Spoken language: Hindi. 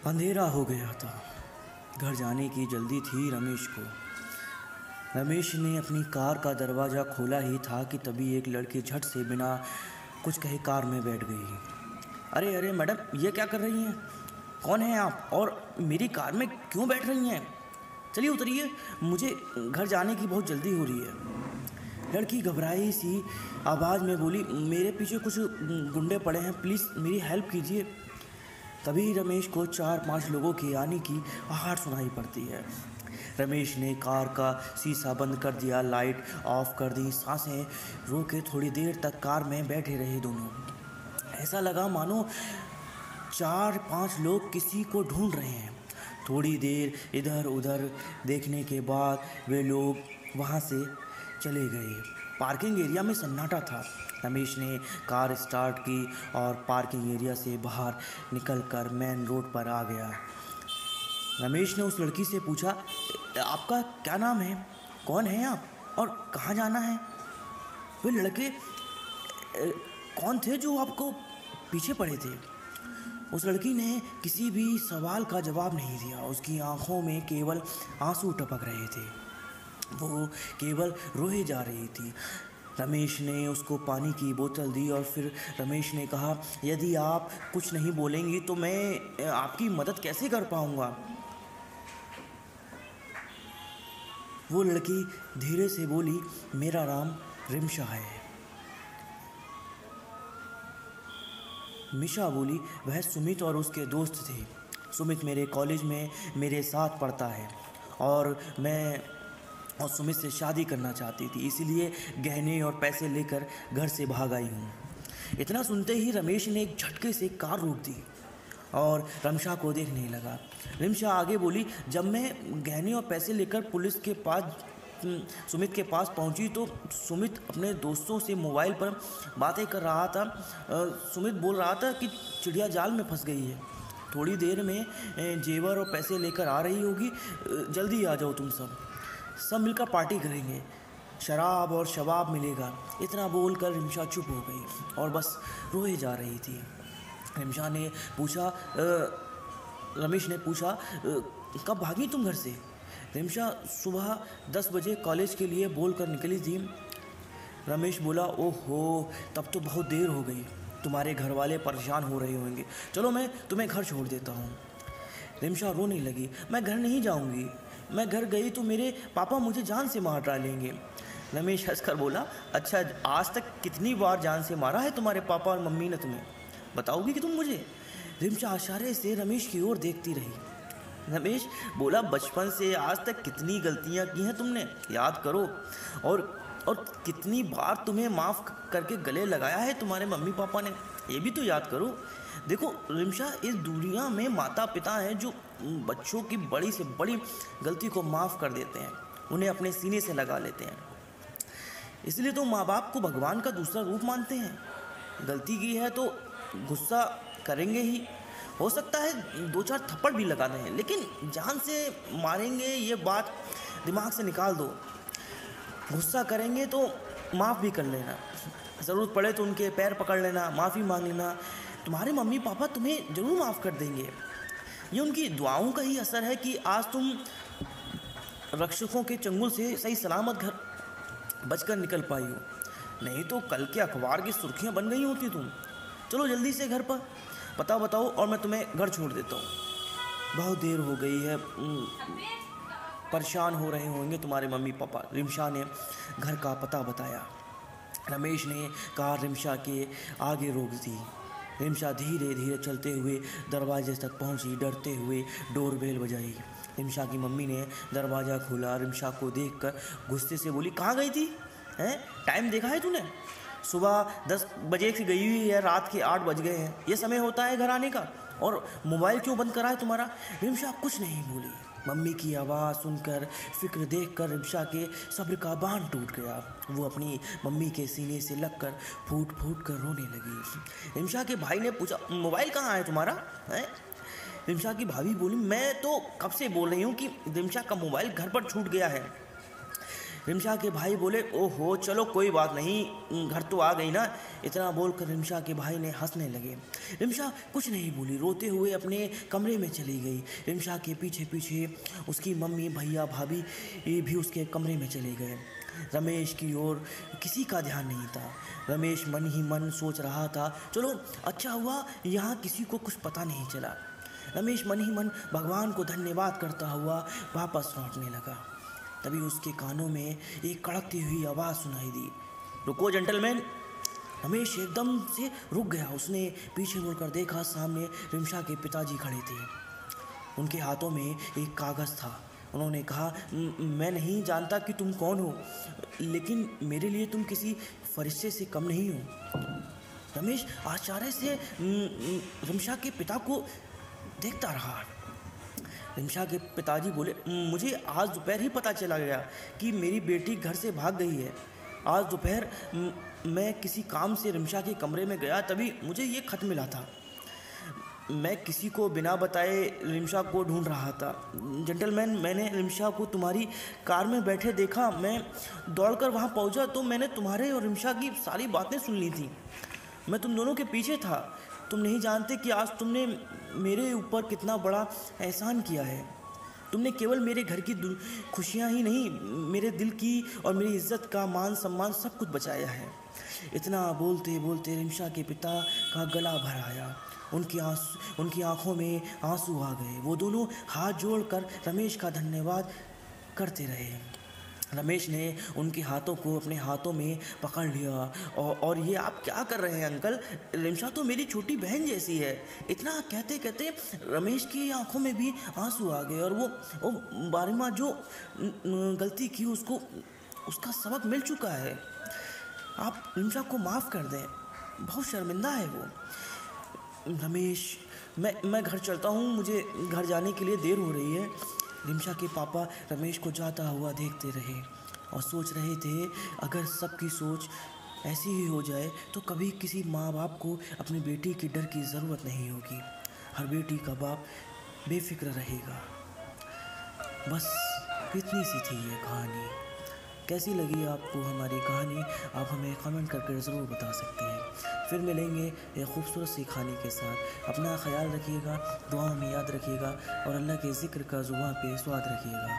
अंधेरा हो गया था। घर जाने की जल्दी थी रमेश को। रमेश ने अपनी कार का दरवाज़ा खोला ही था कि तभी एक लड़की झट से बिना कुछ कहे कार में बैठ गई। अरे अरे मैडम, ये क्या कर रही हैं? कौन हैं आप और मेरी कार में क्यों बैठ रही हैं? चलिए उतरिए, मुझे घर जाने की बहुत जल्दी हो रही है। लड़की घबराई सी आवाज़ में बोली, मेरे पीछे कुछ गुंडे पड़े हैं, प्लीज़ मेरी हेल्प कीजिए। तभी रमेश को 4-5 लोगों के आने की आहट सुनाई पड़ती है। रमेश ने कार का शीशा बंद कर दिया, लाइट ऑफ कर दी, सांसें रोके थोड़ी देर तक कार में बैठे रहे दोनों। ऐसा लगा मानो 4-5 लोग किसी को ढूंढ रहे हैं। थोड़ी देर इधर उधर देखने के बाद वे लोग वहाँ से चले गए। पार्किंग एरिया में सन्नाटा था। रमेश ने कार स्टार्ट की और पार्किंग एरिया से बाहर निकलकर मेन रोड पर आ गया। रमेश ने उस लड़की से पूछा, आपका क्या नाम है? कौन है आप और कहाँ जाना है? वे लड़के कौन थे जो आपको पीछे पड़े थे? उस लड़की ने किसी भी सवाल का जवाब नहीं दिया। उसकी आंखों में केवल आंसू टपक रहे थे। वो केवल रोए जा रही थी। रमेश ने उसको पानी की बोतल दी और फिर रमेश ने कहा, यदि आप कुछ नहीं बोलेंगी तो मैं आपकी मदद कैसे कर पाऊंगा? वो लड़की धीरे से बोली, मेरा नाम रिमशा है। मिशा बोली, वह सुमित और उसके दोस्त थे। सुमित मेरे कॉलेज में मेरे साथ पढ़ता है और मैं और सुमित से शादी करना चाहती थी, इसीलिए गहने और पैसे लेकर घर से भाग आई हूँ। इतना सुनते ही रमेश ने एक झटके से कार रोक दी और रिमशा को देखने लगा। रिमशा आगे बोली, जब मैं गहने और पैसे लेकर पुलिस के पास सुमित के पास पहुंची तो सुमित अपने दोस्तों से मोबाइल पर बातें कर रहा था। सुमित बोल रहा था कि चिड़िया जाल में फंस गई है, थोड़ी देर में जेवर और पैसे लेकर आ रही होगी, जल्दी आ जाओ तुम सब मिलकर पार्टी करेंगे, शराब और शबाब मिलेगा। इतना बोलकर रिमशा चुप हो गई और बस रोए जा रही थी। रिमशा ने पूछा, रमेश ने पूछा, कब भागी तुम घर से? रिमशा सुबह 10 बजे कॉलेज के लिए बोलकर निकली थी। रमेश बोला, ओहो, तब तो बहुत देर हो गई, तुम्हारे घर वाले परेशान हो रहे होंगे, चलो मैं तुम्हें घर छोड़ देता हूँ। रिमशा रोने लगी, मैं घर नहीं जाऊँगी, मैं घर गई तो मेरे पापा मुझे जान से मार डालेंगे। रमेश हंसकर बोला, अच्छा आज तक कितनी बार जान से मारा है तुम्हारे पापा और मम्मी ने तुम्हें, बताओगी कि तुम मुझे? रिमशा इशारे से रमेश की ओर देखती रही। रमेश बोला, बचपन से आज तक कितनी गलतियां की हैं तुमने, याद करो, और कितनी बार तुम्हें माफ़ करके गले लगाया है तुम्हारे मम्मी पापा ने, ये भी तो याद करो। देखो रिमशा, इस दुनिया में माता पिता हैं जो बच्चों की बड़ी से बड़ी गलती को माफ़ कर देते हैं, उन्हें अपने सीने से लगा लेते हैं। इसलिए तो माँ बाप को भगवान का दूसरा रूप मानते हैं। गलती की है तो गुस्सा करेंगे ही, हो सकता है 2-4 थप्पड़ भी लगा दें, लेकिन जान से मारेंगे ये बात दिमाग से निकाल दो। गुस्सा करेंगे तो माफ़ भी कर लेना, ज़रूरत पड़े तो उनके पैर पकड़ लेना, माफ़ी मांग लेना, तुम्हारे मम्मी पापा तुम्हें ज़रूर माफ़ कर देंगे। ये उनकी दुआओं का ही असर है कि आज तुम रक्षकों के चंगुल से सही सलामत घर बचकर निकल पाई हो, नहीं तो कल के अखबार की सुर्खियाँ बन गई होती तुम। चलो जल्दी से घर पर पता बताओ और मैं तुम्हें घर छोड़ देता हूँ। बहुत देर हो गई है, परेशान हो रहे होंगे तुम्हारे मम्मी पापा। रिमशा ने घर का पता बताया। रमेश ने कार रिमशा के आगे रोक दी। रिमशा धीरे धीरे चलते हुए दरवाजे तक पहुंची, डरते हुए डोरबेल बजाई। रिमशा की मम्मी ने दरवाज़ा खोला। रिमशा को देखकर गुस्से से बोली, कहाँ गई थी? हैं, टाइम देखा है तूने? सुबह 10 बजे से गई हुई है, रात के 8 बज गए हैं, ये समय होता है घर आने का, और मोबाइल क्यों बंद करा है तुम्हारा? रिमशा कुछ नहीं बोली। मम्मी की आवाज़ सुनकर, फिक्र देखकर रिमशा के सब्र का बांध टूट गया। वो अपनी मम्मी के सीने से लगकर फूट फूट कर रोने लगी। रिमशा के भाई ने पूछा, मोबाइल कहाँ है तुम्हारा? है? रिमशा की भाभी बोली, मैं तो कब से बोल रही हूँ कि रिमशा का मोबाइल घर पर छूट गया है। रिमशा के भाई बोले, ओहो चलो कोई बात नहीं, घर तो आ गई ना। इतना बोलकर रिमशा के भाई ने हंसने लगे। रिमशा कुछ नहीं बोली, रोते हुए अपने कमरे में चली गई। रिमशा के पीछे पीछे उसकी मम्मी, भैया, भाभी भी उसके कमरे में चले गए। रमेश की ओर किसी का ध्यान नहीं था। रमेश मन ही मन सोच रहा था, चलो अच्छा हुआ यहाँ किसी को कुछ पता नहीं चला। रमेश मन ही मन भगवान को धन्यवाद करता हुआ वापस लौटने लगा। तभी उसके कानों में एक कड़कती हुई आवाज़ सुनाई दी, रुको जेंटलमैन। रमेश एकदम से रुक गया। उसने पीछे मुड़कर देखा, सामने रिमशा के पिताजी खड़े थे। उनके हाथों में एक कागज़ था। उन्होंने कहा, मैं नहीं जानता कि तुम कौन हो, लेकिन मेरे लिए तुम किसी फरिश्ते से कम नहीं हो। रमेश आश्चर्य से रिमशा के पिता को देखता रहा। रिमशा के पिताजी बोले, मुझे आज दोपहर ही पता चला गया कि मेरी बेटी घर से भाग गई है। आज दोपहर मैं किसी काम से रिमशा के कमरे में गया, तभी मुझे ये खत मिला था। मैं किसी को बिना बताए रिमशा को ढूंढ रहा था। जेंटलमैन, मैंने रिमशा को तुम्हारी कार में बैठे देखा। मैं दौड़कर वहाँ पहुँचा तो मैंने तुम्हारे और रिमशा की सारी बातें सुन ली थी। मैं तुम दोनों के पीछे था। तुम नहीं जानते कि आज तुमने मेरे ऊपर कितना बड़ा एहसान किया है। तुमने केवल मेरे घर की खुशियाँ ही नहीं, मेरे दिल की और मेरी इज्जत का, मान सम्मान सब कुछ बचाया है। इतना बोलते बोलते रिमशा के पिता का गला भर आया। उनकी आंखों में आंसू आ गए। वो दोनों हाथ जोड़कर रमेश का धन्यवाद करते रहे। रमेश ने उनके हाथों को अपने हाथों में पकड़ लिया और ये आप क्या कर रहे हैं अंकल? रिमशा तो मेरी छोटी बहन जैसी है। इतना कहते कहते रमेश की आंखों में भी आंसू आ गए और वो बारिमा जो गलती की उसका सबक मिल चुका है। आप रिमशा को माफ़ कर दें, बहुत शर्मिंदा है वो। रमेश, मैं घर चलता हूँ, मुझे घर जाने के लिए देर हो रही है। रिमशा के पापा रमेश को जाता हुआ देखते रहे और सोच रहे थे, अगर सबकी सोच ऐसी ही हो जाए तो कभी किसी माँ बाप को अपनी बेटी के डर की ज़रूरत नहीं होगी। हर बेटी का बाप बेफिक्र रहेगा। बस इतनी सी थी ये कहानी। कैसी लगी आपको हमारी कहानी? आप हमें कमेंट करके ज़रूर बता सकते हैं। फिर मिलेंगे एक खूबसूरत सी कहानी के साथ। अपना ख्याल रखिएगा, दुआ में याद रखिएगा और अल्लाह के ज़िक्र का ज़ुबान पे स्वाद रखिएगा।